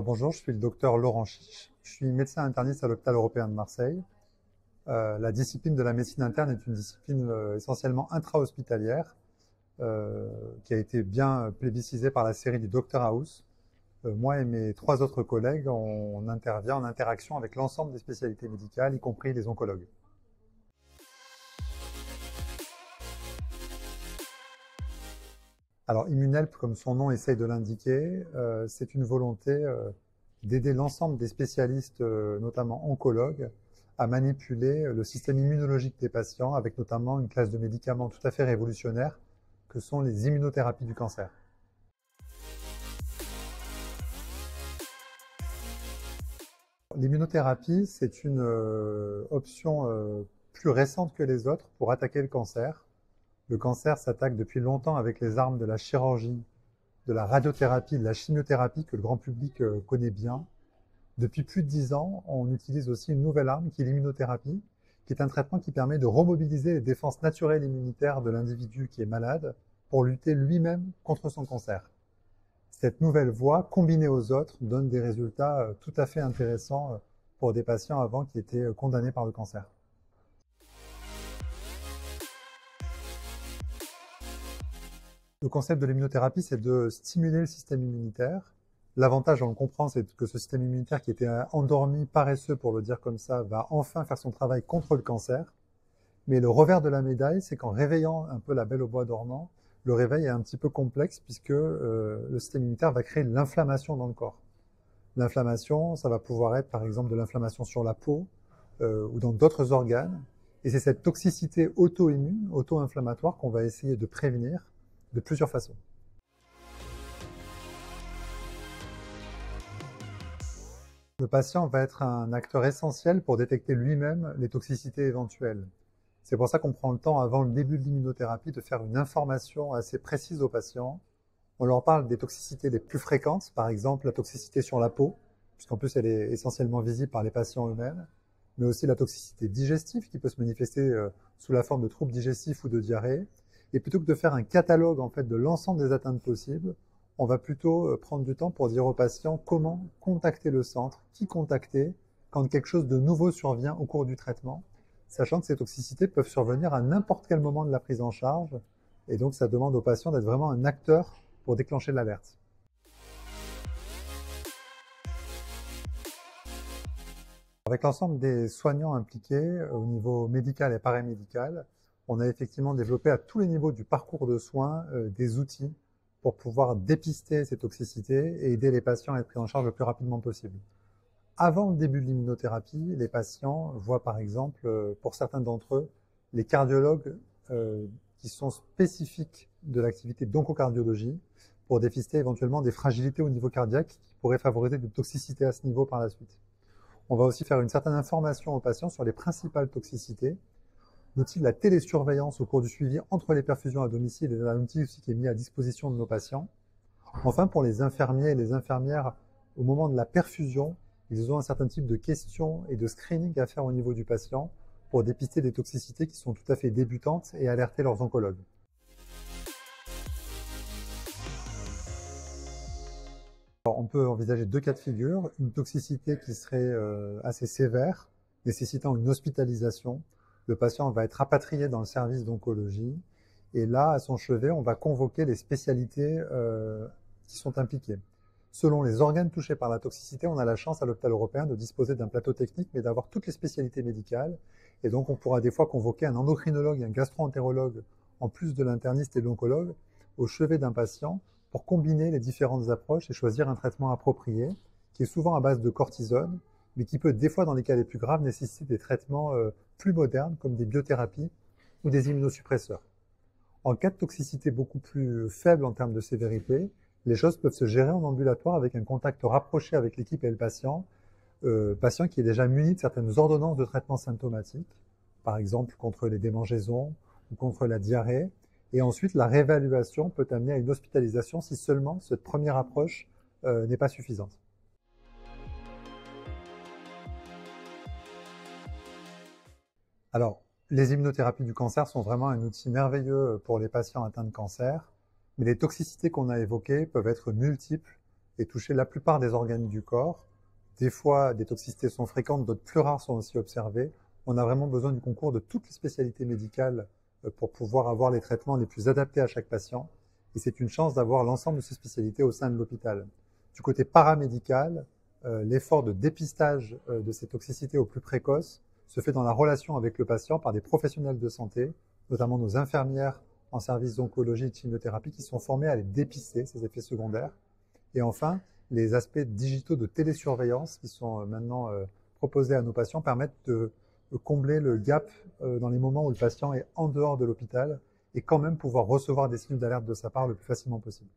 Alors bonjour, je suis le docteur Laurent Chiche. Je suis médecin interniste à l'hôpital européen de Marseille. La discipline de la médecine interne est une discipline essentiellement intra-hospitalière qui a été bien plébiscisée par la série du Dr House. Moi et mes 3 autres collègues, on intervient en interaction avec l'ensemble des spécialités médicales, y compris les oncologues. Alors Immunhelp, comme son nom essaye de l'indiquer, c'est une volonté d'aider l'ensemble des spécialistes, notamment oncologues, à manipuler le système immunologique des patients, avec notamment une classe de médicaments tout à fait révolutionnaire, que sont les immunothérapies du cancer. L'immunothérapie, c'est une option plus récente que les autres pour attaquer le cancer. Le cancer s'attaque depuis longtemps avec les armes de la chirurgie, de la radiothérapie, de la chimiothérapie que le grand public connaît bien. Depuis plus de 10 ans, on utilise aussi une nouvelle arme qui est l'immunothérapie, qui est un traitement qui permet de remobiliser les défenses naturelles immunitaires de l'individu qui est malade pour lutter lui-même contre son cancer. Cette nouvelle voie, combinée aux autres, donne des résultats tout à fait intéressants pour des patients avant qui étaient condamnés par le cancer. Le concept de l'immunothérapie, c'est de stimuler le système immunitaire. L'avantage, on le comprend, c'est que ce système immunitaire qui était endormi, paresseux pour le dire comme ça, va enfin faire son travail contre le cancer. Mais le revers de la médaille, c'est qu'en réveillant un peu la belle au bois dormant, le réveil est un petit peu complexe puisque le système immunitaire va créer de l'inflammation dans le corps. L'inflammation, ça va pouvoir être par exemple de l'inflammation sur la peau ou dans d'autres organes. Et c'est cette toxicité auto-immune, auto-inflammatoire qu'on va essayer de prévenir de plusieurs façons. Le patient va être un acteur essentiel pour détecter lui-même les toxicités éventuelles. C'est pour ça qu'on prend le temps, avant le début de l'immunothérapie, de faire une information assez précise aux patients. On leur parle des toxicités les plus fréquentes, par exemple la toxicité sur la peau, puisqu'en plus elle est essentiellement visible par les patients eux-mêmes, mais aussi la toxicité digestive qui peut se manifester sous la forme de troubles digestifs ou de diarrhée. Et plutôt que de faire un catalogue en fait de l'ensemble des atteintes possibles, on va plutôt prendre du temps pour dire aux patients comment contacter le centre, qui contacter quand quelque chose de nouveau survient au cours du traitement, sachant que ces toxicités peuvent survenir à n'importe quel moment de la prise en charge, et donc ça demande aux patients d'être vraiment un acteur pour déclencher l'alerte. Avec l'ensemble des soignants impliqués au niveau médical et paramédical, on a effectivement développé à tous les niveaux du parcours de soins des outils pour pouvoir dépister ces toxicités et aider les patients à être pris en charge le plus rapidement possible. Avant le début de l'immunothérapie, les patients voient par exemple, pour certains d'entre eux, les cardiologues qui sont spécifiques de l'activité d'oncocardiologie pour dépister éventuellement des fragilités au niveau cardiaque qui pourraient favoriser des toxicités à ce niveau par la suite. On va aussi faire une certaine information aux patients sur les principales toxicités. L'outil de la télésurveillance au cours du suivi entre les perfusions à domicile est un outil aussi qui est mis à disposition de nos patients. Enfin, pour les infirmiers et les infirmières, au moment de la perfusion, ils ont un certain type de questions et de screening à faire au niveau du patient pour dépister des toxicités qui sont tout à fait débutantes et alerter leurs oncologues. Alors, on peut envisager 2 cas de figure, une toxicité qui serait assez sévère, nécessitant une hospitalisation. Le patient va être rapatrié dans le service d'oncologie et là, à son chevet, on va convoquer les spécialités qui sont impliquées. Selon les organes touchés par la toxicité, on a la chance à l'hôpital européen de disposer d'un plateau technique, mais d'avoir toutes les spécialités médicales. Et donc, on pourra des fois convoquer un endocrinologue et un gastro-entérologue, en plus de l'interniste et de l'oncologue, au chevet d'un patient pour combiner les différentes approches et choisir un traitement approprié, qui est souvent à base de cortisone, mais qui peut, des fois, dans les cas les plus graves, nécessiter des traitements plus modernes, comme des biothérapies ou des immunosuppresseurs. En cas de toxicité beaucoup plus faible en termes de sévérité, les choses peuvent se gérer en ambulatoire avec un contact rapproché avec l'équipe et le patient qui est déjà muni de certaines ordonnances de traitement symptomatique, par exemple contre les démangeaisons ou contre la diarrhée. Et ensuite, la réévaluation peut amener à une hospitalisation si seulement cette première approche n'est pas suffisante. Alors, les immunothérapies du cancer sont vraiment un outil merveilleux pour les patients atteints de cancer, mais les toxicités qu'on a évoquées peuvent être multiples et toucher la plupart des organes du corps. Des fois, des toxicités sont fréquentes, d'autres plus rares sont aussi observées. On a vraiment besoin du concours de toutes les spécialités médicales pour pouvoir avoir les traitements les plus adaptés à chaque patient. Et c'est une chance d'avoir l'ensemble de ces spécialités au sein de l'hôpital. Du côté paramédical, l'effort de dépistage de ces toxicités au plus précoce se fait dans la relation avec le patient par des professionnels de santé, notamment nos infirmières en service d'oncologie et de chimiothérapie qui sont formées à les dépister, ces effets secondaires. Et enfin, les aspects digitaux de télésurveillance qui sont maintenant proposés à nos patients permettent de combler le gap dans les moments où le patient est en dehors de l'hôpital et quand même pouvoir recevoir des signaux d'alerte de sa part le plus facilement possible.